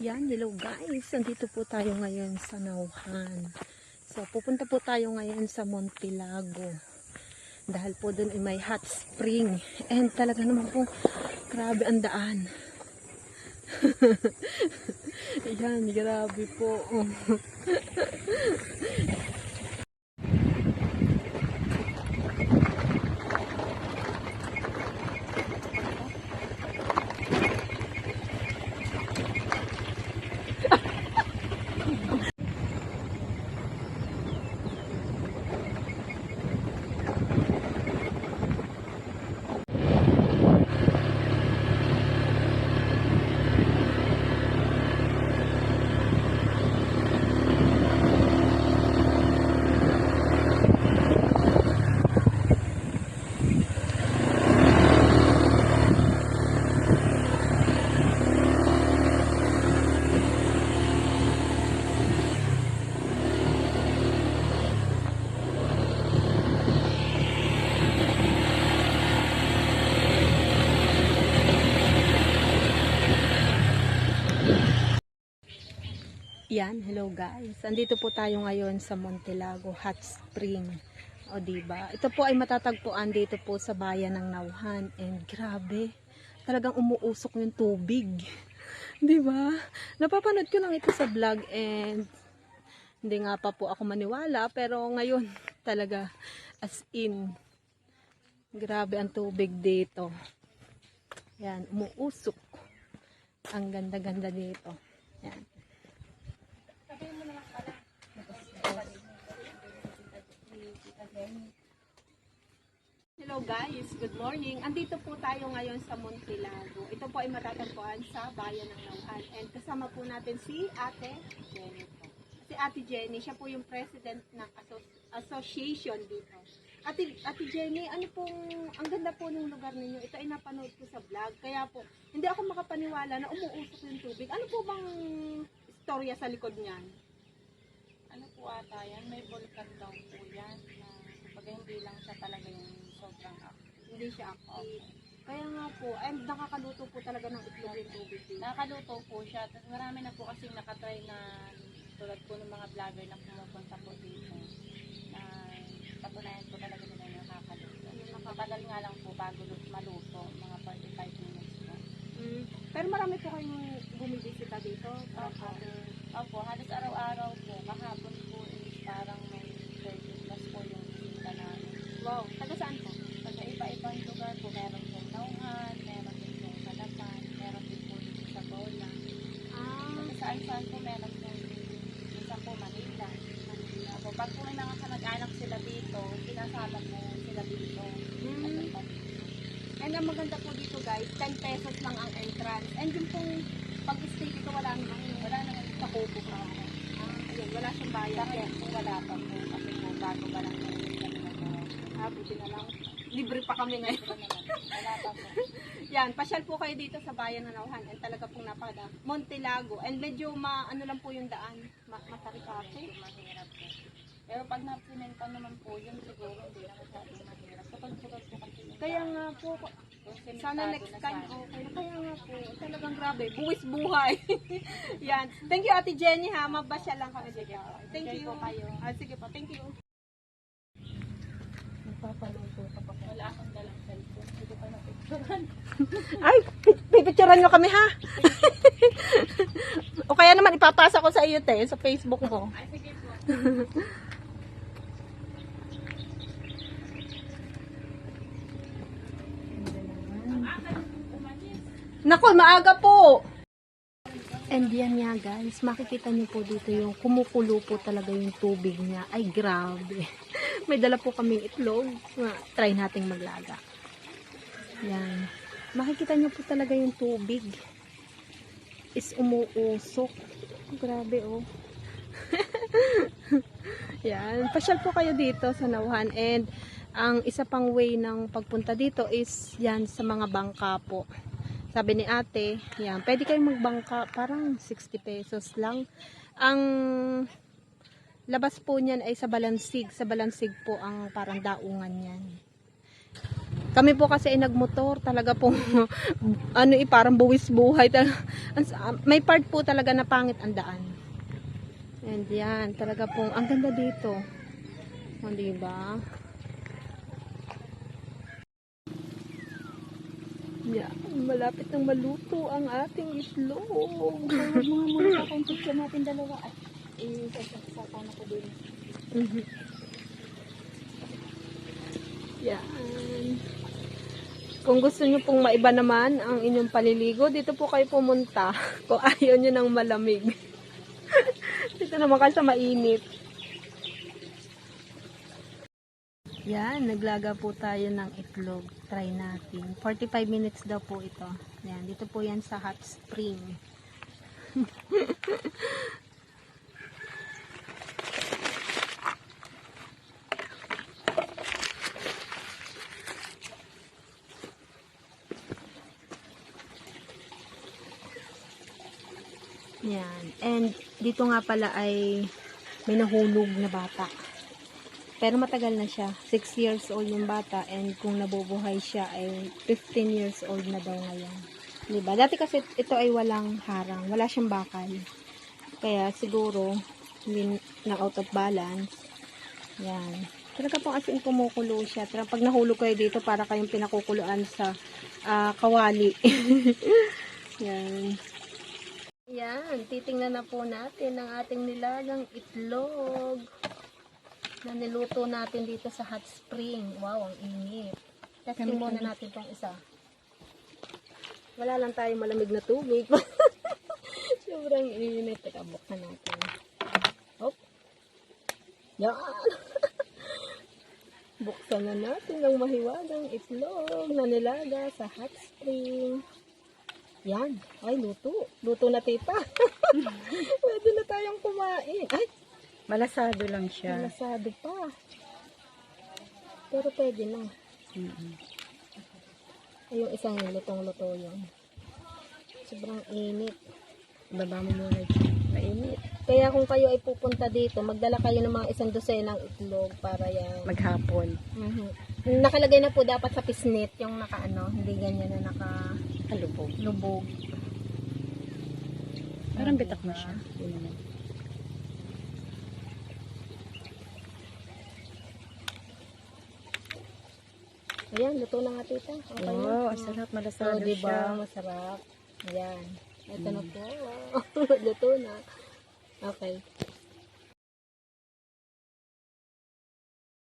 Yan, hello guys. Nandito po tayo ngayon sa Nauhan. So, pupunta po tayo ngayon sa Montilago. Dahil po doon ay may hot spring. And talaga naman po, grabe ang daan. Yan, grabe po. Yan, hello guys. Andito po tayo ngayon sa Montilago Hot Spring. O diba? Ito po ay matatagpuan dito po sa bayan ng Nauhan. And grabe, talagang umuusok yung tubig. Diba? Napapanood ko lang ito sa vlog and hindi nga pa po ako maniwala. Pero ngayon talaga as in, grabe ang tubig dito. Yan, umuusok. Ang ganda-ganda dito. Yan. Hello guys, good morning. Andito po tayo ngayon sa Montilago. Ito po ay matatagpuan sa bayan ng Nauhan. And kasama po natin si Ate Jenny po. Si Ate Jenny, siya po yung president ng association dito. Ate Jenny, ano pong, ang ganda po ng lugar ninyo. Ito ay napanood ko sa vlog. Kaya po, hindi ako makapaniwala na umuusok yung tubig. Ano po bang istorya sa likod niyan? Ano po ata yan? May vulkan daw po yan. Na, kapag hindi lang siya talaga yung sobrang active. Hindi siya active. Kaya nga po, and nakakaluto po talaga ng itlog yung tubig dito. Nakakaluto po siya. Tapos marami na po kasing nakatry na tulad po ng mga vlogger na pumupunta po dito. Na patunayan po talaga nila yung nakakaluto. Matagal nga lang po bago maluto. Mga 45 minutes po. Pero marami po kayong bumibisita dito. Opo, halos araw-araw po. Kahapon po is parang may 30 plus po yung bisita namin. Wow, taga saan po? Sa iba-ibang lugar po, meron po Nauhan, meron din po Halapan, meron din po dito sa Bola. Sa saan-saan po meron po minsan po Manila. So, pag po may mga kamag-anak sila dito, pinasama po sila dito. And ang maganda po dito guys, 10 pesos lang ang entrance. And yung pong pag-stay dito wala namang sa kubo pa. Ayun, wala siyang bayad. Kaya po wala pa po, kasi po bago pa lang kami na Buti na lang. Libre pa kami ngayon. wala pa po. Yan, pasyal po kayo dito sa bayan ng Nauhan. And talaga pong napakada. Montilago. And medyo ano lang po yung daan. Masarikate. Mahirap po. Pero pag napimentan naman po, yun siguro hindi na masyadong mahirap. Pagod-pagod po kasi. Kaya nga po, Yung sana next na time, sana. okay. Kaya nga po, talagang grabe. Buwis buhay. Yan. Thank you Ate Jenny ha. Mabasya lang kami dito. Thank Enjoy you. po kayo. Sige po, thank you. Wala akong dalang cellphone. Hindi ko pa napicturan. Ay, pipicturean nyo kami ha. O kaya naman ipapasa ko sa iyo sa Facebook mo. Ay, sige po. Nako, maaga po. And yan nga guys, makikita niyo po dito yung kumukulo po talaga yung tubig niya. Ay grabe. May dala po kaming itlog. Try nating maglaga. Yan. Makikita niyo po talaga yung tubig. Is umuusok. Grabe oh. Yan. Pasyal po kayo dito sa Nauhan. And ang isa pang way ng pagpunta dito is yan sa mga bangka po. Sabi ni ate, yan, pwede kayong magbangka, parang 60 pesos lang. Ang labas po niyan ay sa Balansig. Sa Balansig po ang parang daungan niyan. Kami po kasi ay nagmotor, talaga pong ano parang buwis buhay. May part po talaga na pangit ang daan. And yan, talaga pong ang ganda dito. O, diba? Yan, malapit nang maluto ang ating itlog. Huwag mo nga muna sa akin picture natin dalawa at isasaksakan ako din. Yan. Kung gusto nyo pong maiba naman ang inyong paliligo, dito po kayo pumunta. Kung ayaw nyo ng malamig. Dito naman kayo sa mainit. Yan, naglaga po tayo ng itlog. Try natin. 45 minutes daw po ito. Yan, dito po yan sa hot spring. Yan. And dito nga pala ay may nahulog na bata. Pero matagal na siya. 6 years old yung bata and kung nabubuhay siya ay 15 years old na daw ngayon. Diba? Dati kasi ito ay walang harang. Wala siyang bakal. Kaya siguro hindi na out of balance. Yan. Talaga pong as in kumukulo siya. Pero pag nahulog kayo dito para kayong pinakukuluan sa kawali. Yan. Yan, titingnan na po natin ang ating nilagang itlog na niluto natin dito sa hot spring. Wow, ang init. Testing muna natin tong isa. Wala lang tayo malamig na tubig. Sobrang init. Teka, buksan natin. Hop. Yan. Buksan na natin ang mahiwagang itlog na nilaga sa hot spring. Yan. Ay, luto. Luto na, tita. Pwede na tayong kumain. Ay, Malasado lang siya. malasado pa. Pero pwede na. Ay, yung isang lutong-luto yun. Sobrang init. Baba mo muna dyan. Mainit. Kaya kung kayo ay pupunta dito, magdala kayo ng mga 1 dosenang itlog para yan. Maghapon. Nakalagay na po dapat sa pisnit yung nakaano, hindi ganyan na Kalubog. lubog. Parang bitak na siya. Yun naman. Ayan, luto na nga, tita. Okay Wow, na. ang sarap. So, Malasado diba? siya. Masarap. Ayan. Ito na po. Luto na. Okay.